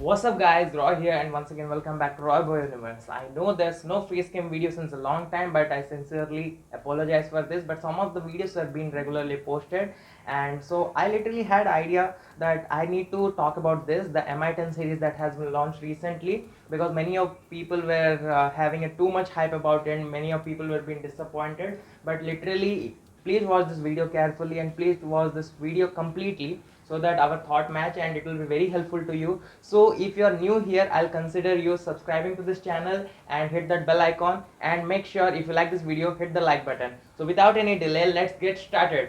What's up guys, Roy here and once again welcome back to Roy Boy Universe. I know there's no face cam video since a long time, but I sincerely apologize for this, but some of the videos have been regularly posted, and so I literally had idea that I need to talk about this, the MI10 series that has been launched recently, because many of people were having a too much hype about it and many of people were being disappointed. But literally, please watch this video carefully and please watch this video completely so that our thought match and it will be very helpful to you. So if you are new here, I'll consider you subscribing to this channel and hit that bell icon, and make sure if you like this video, hit the like button. So without any delay, let's get started.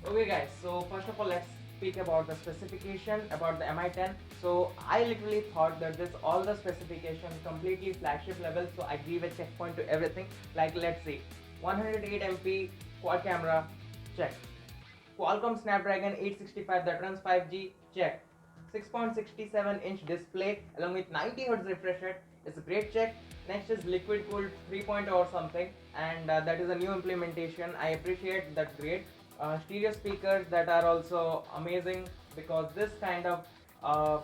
Okay guys, so first of all, let's speak about the specification about the MI10. So I literally thought that this all the specification completely flagship level, so I give a checkpoint to everything. Like, let's see, 108 MP quad camera, check. Qualcomm Snapdragon 865 that runs 5G, check. 6.67-inch display along with 90Hz refresh rate, it's a great check. Next is liquid cooled 3.0 or something, and that is a new implementation. I appreciate that, great. Stereo speakers that are also amazing, because this kind of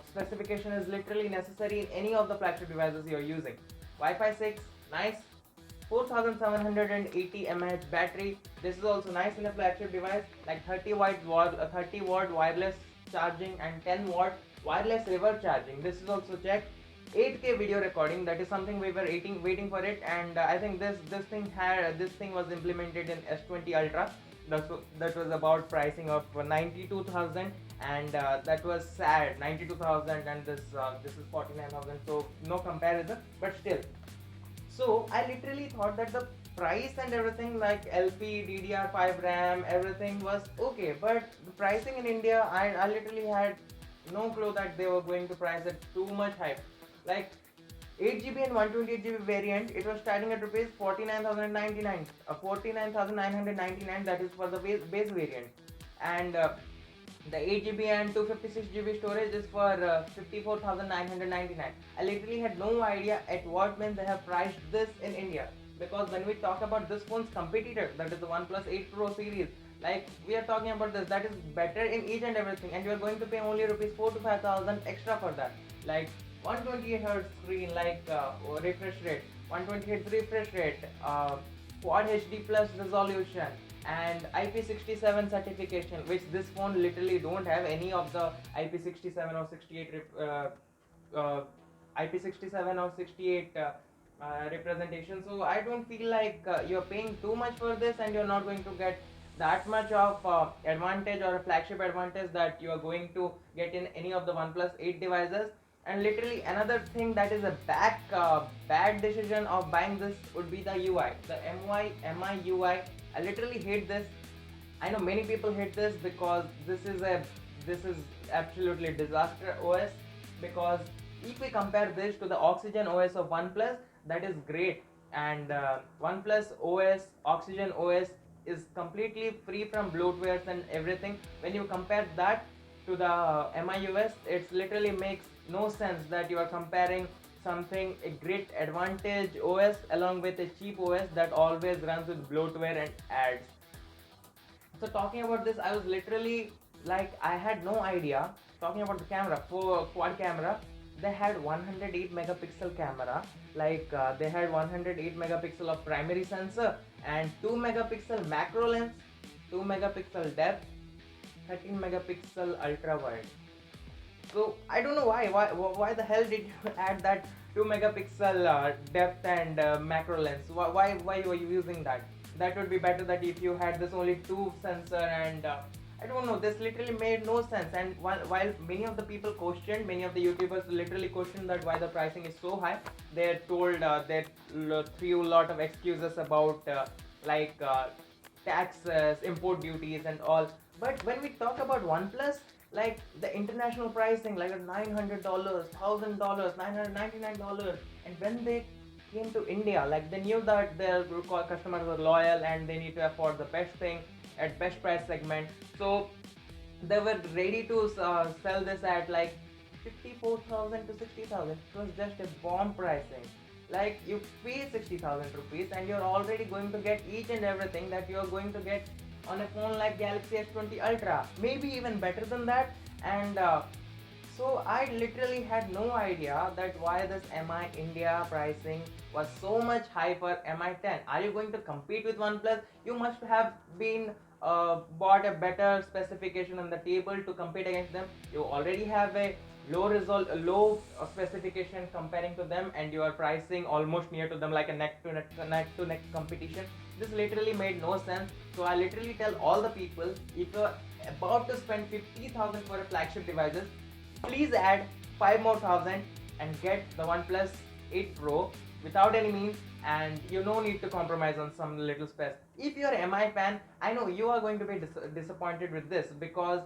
specification is literally necessary in any of the flagship devices you're using. Wi-Fi 6, nice. 4780 mAh battery, this is also nice in a flagship device. Like 30 watt wireless charging and 10 watt wireless reverse charging, this is also checked. 8K video recording, that is something we were waiting for it, and I think this thing was implemented in S20 Ultra. That was about pricing of 92,000, and that was sad, 92,000, and this is 49,000, so no comparison, but still. So I literally thought that the price and everything, like LP, DDR5 RAM, everything was okay, but the pricing in India, I literally had no clue that they were going to price it too much hype. Like 8GB and 128GB variant, it was starting at rupees 49,099, 49,999. That is for the base variant, and the 8GB and 256GB storage is for 54,999. I literally had no idea at what means they have priced this in India, because when we talk about this phone's competitor, that is the OnePlus 8 Pro series, like we are talking about this, that is better in each and everything, and you are going to pay only rupees 4 to 5,000 extra for that. Like 128Hz screen, like refresh rate, 128Hz refresh rate, Quad HD plus resolution, and IP67 certification, which this phone literally don't have any of the IP67 or 68 uh, IP67 or 68 representation. So I don't feel like you're paying too much for this, and you're not going to get that much of advantage or a flagship advantage that you are going to get in any of the OnePlus 8 devices. And literally another thing that is a bad decision of buying this would be the UI, the MI UI. I literally hate this. I know many people hate this, because this is absolutely disaster OS. Because if we compare this to the Oxygen OS of OnePlus, that is great, and OnePlus OS, Oxygen OS is completely free from bloatwares and everything. When you compare that to the MIUS, it literally makes no sense that you are comparing something a great advantage OS along with a cheap OS that always runs with bloatware and ads. So talking about this, I was literally like, I had no idea. Talking about the camera, for quad camera, they had 108 megapixel camera. Like they had 108 megapixel of primary sensor and 2 megapixel macro lens, 2 megapixel depth, 13 megapixel ultra wide. So I don't know why the hell did you add that 2 megapixel depth and macro lens? Why were you using that? That would be better that if you had this only two sensor, and I don't know, this literally made no sense. And while many of the people questioned, many of the YouTubers literally questioned that why the pricing is so high, they told they threw a lot of excuses about like taxes, import duties, and all. But when we talk about OnePlus, like the international pricing, like $900, $1,000, $999, and when they came to India, like they knew that their customers were loyal and they need to afford the best thing at best price segment, so they were ready to sell this at like 54,000 to 60,000. It was just a bomb pricing. Like you pay 60,000 rupees and you're already going to get each and everything that you're going to get on a phone like Galaxy S20 Ultra, maybe even better than that. And so I literally had no idea that why this MI India pricing was so much high for MI 10. Are you going to compete with OnePlus? You must have been bought a better specification on the table to compete against them. You already have a low specification comparing to them, and you are pricing almost near to them, like a neck to neck competition. This literally made no sense. So I literally tell all the people, if you're about to spend 50,000 for a flagship devices, please add 5 more thousand and get the OnePlus 8 Pro without any means, and you no need to compromise on some little space. If you're an MI fan, I know you are going to be disappointed with this, because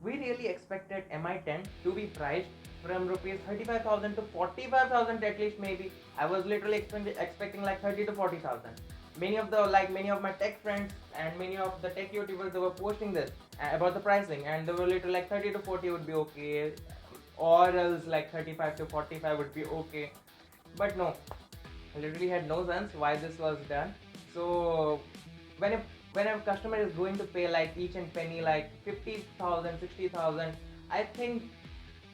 we really expected MI 10 to be priced from rupees 35,000 to 45,000 at least. Maybe I was literally expecting like 30 to 40,000. Many of my tech friends and many of the tech YouTubers, they were posting this about the pricing, and they were literally like 30 to 40 would be okay, or else like 35 to 45 would be okay. But no, I literally had no sense why this was done. So when a when a customer is going to pay like each and penny like 50,000, 60,000, I think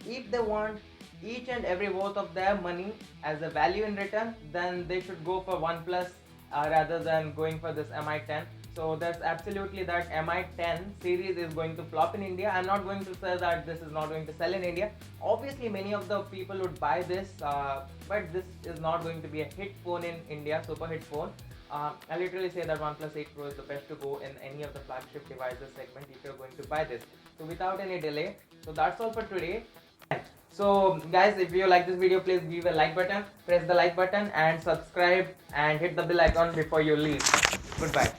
if they want each and every worth of their money as a value in return, then they should go for OnePlus rather than going for this MI 10. So that's absolutely that MI 10 series is going to flop in India. I'm not going to say that this is not going to sell in India. Obviously, many of the people would buy this, but this is not going to be a hit phone in India, super hit phone. I literally say that OnePlus 8 Pro is the best to go in any of the flagship devices segment if you're going to buy this. So without any delay, so that's all for today. So guys, if you like this video, please give a like button, press the like button and subscribe and hit the bell icon before you leave. Goodbye.